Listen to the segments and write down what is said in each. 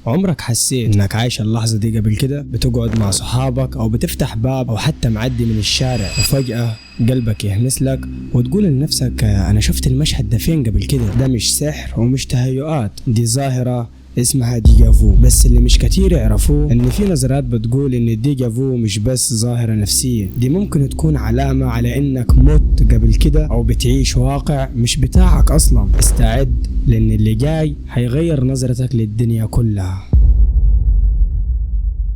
عمرك حسيت انك عايش اللحظة دي قبل كده؟ بتقعد مع صحابك او بتفتح باب او حتى معدي من الشارع وفجأة قلبك يهمس لك وتقول لنفسك انا شفت المشهد ده فين قبل كده. ده مش سحر ومش تهيؤات، دي ظاهرة اسمها ديجافو. بس اللي مش كتير يعرفوه ان في نظريات بتقول ان الديجافو مش بس ظاهرة نفسية، دي ممكن تكون علامة على انك مت قبل كده او بتعيش واقع مش بتاعك اصلا. استعد لان اللي جاي هيغير نظرتك للدنيا كلها.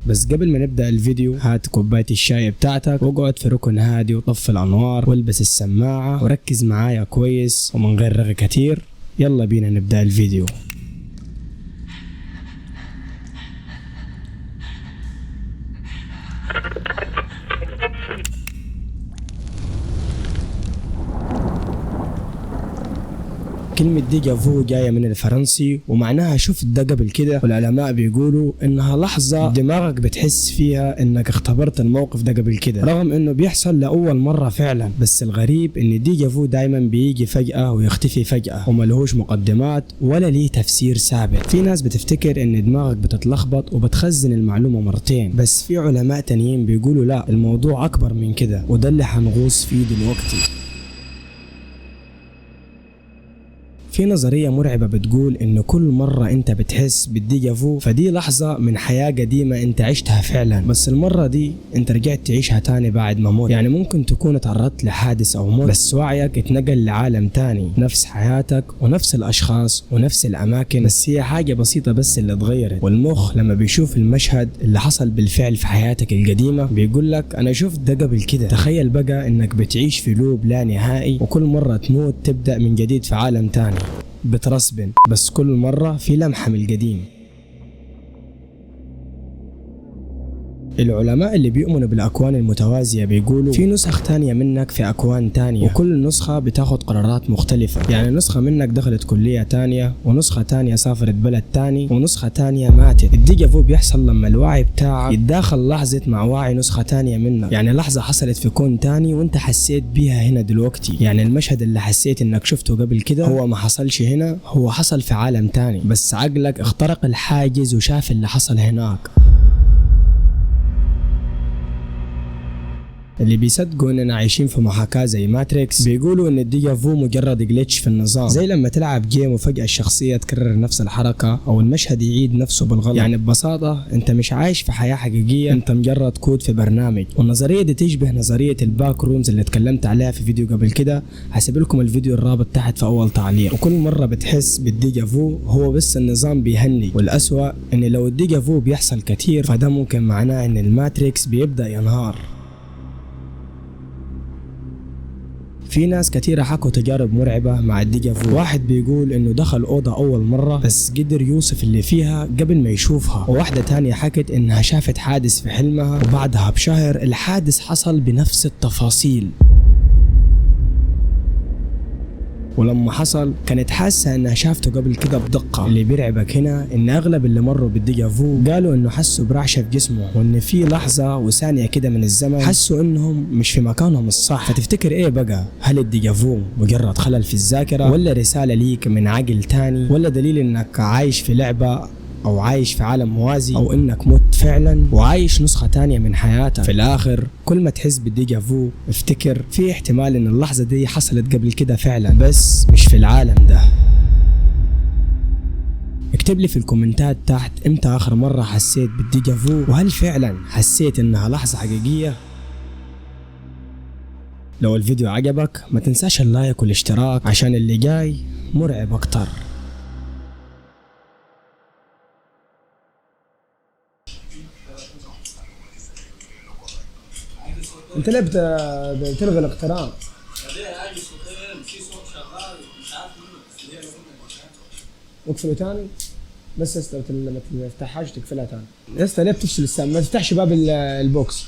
بس قبل ما نبدأ الفيديو هات كوباية الشاي بتاعتك واقعد في ركن هادي وطفي الانوار والبس السماعة وركز معايا كويس ومن غير رغي كتير. يلا بينا نبدأ الفيديو. كلمة ديجافو جاية من الفرنسي ومعناها شفت ده قبل كده، والعلماء بيقولوا انها لحظة دماغك بتحس فيها انك اختبرت الموقف ده قبل كده، رغم انه بيحصل لأول مرة فعلا. بس الغريب ان الديجافو دايما بيجي فجأة ويختفي فجأة وملهوش مقدمات ولا ليه تفسير ثابت. في ناس بتفتكر ان دماغك بتتلخبط وبتخزن المعلومة مرتين، بس في علماء تانيين بيقولوا لا، الموضوع اكبر من كده، وده اللي هنغوص فيه دلوقتي. في نظرية مرعبة بتقول ان كل مرة انت بتحس بالديجافو فدي لحظة من حياة قديمة انت عشتها فعلا، بس المرة دي انت رجعت تعيشها تاني بعد ما موت. يعني ممكن تكون تعرضت لحادث او موت بس وعيك اتنقل لعالم تاني، نفس حياتك ونفس الاشخاص ونفس الاماكن، بس هي حاجة بسيطة بس اللي اتغيرت. والمخ لما بيشوف المشهد اللي حصل بالفعل في حياتك القديمة بيقول لك انا شفت ده قبل كده. تخيل بقى انك بتعيش في لوب لا نهائي وكل مرة تموت تبدأ من جديد في عالم تاني بترسبن، بس كل مرة في لمحة من القديم. العلماء اللي بيؤمنوا بالأكوان المتوازية بيقولوا في نسخ تانية منك في أكوان تانية، وكل نسخة بتاخد قرارات مختلفة. يعني نسخة منك دخلت كلية تانية، ونسخة تانية سافرت بلد تاني، ونسخة تانية ماتت. الديجافو بيحصل لما الوعي بتاعك يتداخل لحظة مع وعي نسخة تانية منك، يعني لحظة حصلت في كون تاني وانت حسيت بيها هنا دلوقتي. يعني المشهد اللي حسيت انك شفته قبل كده هو ما حصلش هنا، هو حصل في عالم تاني، بس عقلك اخترق الحاجز وشاف اللي حصل هناك. اللي بيصدقوا اننا عايشين في محاكاة زي ماتريكس بيقولوا ان الديجافو مجرد جليتش في النظام، زي لما تلعب جيم وفجأة الشخصية تكرر نفس الحركة او المشهد يعيد نفسه بالغلط. يعني ببساطة انت مش عايش في حياة حقيقية، انت مجرد كود في برنامج. والنظرية دي تشبه نظرية الباك رومز اللي اتكلمت عليها في فيديو قبل كده، هسيب لكم الفيديو الرابط تحت في اول تعليق. وكل مرة بتحس بالديجافو هو بس النظام بيهني، والاسوأ ان لو الديجافو بيحصل كتير فده ممكن معناه ان الماتريكس بيبدأ ينهار. في ناس كتيرة حكوا تجارب مرعبة مع الديجافو. واحد بيقول انه دخل اوضة اول مرة بس قدر يوصف اللي فيها قبل ما يشوفها، وواحدة تانية حكت انها شافت حادث في حلمها وبعدها بشهر الحادث حصل بنفس التفاصيل، ولما حصل كانت حاسة انها شافته قبل كده بدقة. اللي بيرعبك هنا ان اغلب اللي مروا بالديجافو قالوا انه حسوا برعشة في جسمه، وان في لحظة وثانية كده من الزمن حسوا انهم مش في مكانهم الصح. فتفتكر ايه بقى؟ هل الديجافو مجرد خلل في الذاكرة، ولا رسالة ليك من عقل تاني، ولا دليل انك عايش في لعبة او عايش في عالم موازي، او انك مت فعلا وعايش نسخة تانية من حياتك؟ في الاخر كل ما تحس بالديجافو افتكر في احتمال ان اللحظة دي حصلت قبل كده فعلا، بس مش في العالم ده. اكتب لي في الكومنتات تحت امتى اخر مرة حسيت بالديجافو، وهل فعلا حسيت انها لحظة حقيقية؟ لو الفيديو عجبك ما تنساش اللايك والاشتراك عشان اللي جاي مرعب اكتر. انت ليه بتلغي الاقتران؟ اقفله تاني بس ما تفتحهاش تقفلها تاني. يا اسطى ليه بتفصل السماعه؟ ما تفتحش باب البوكس.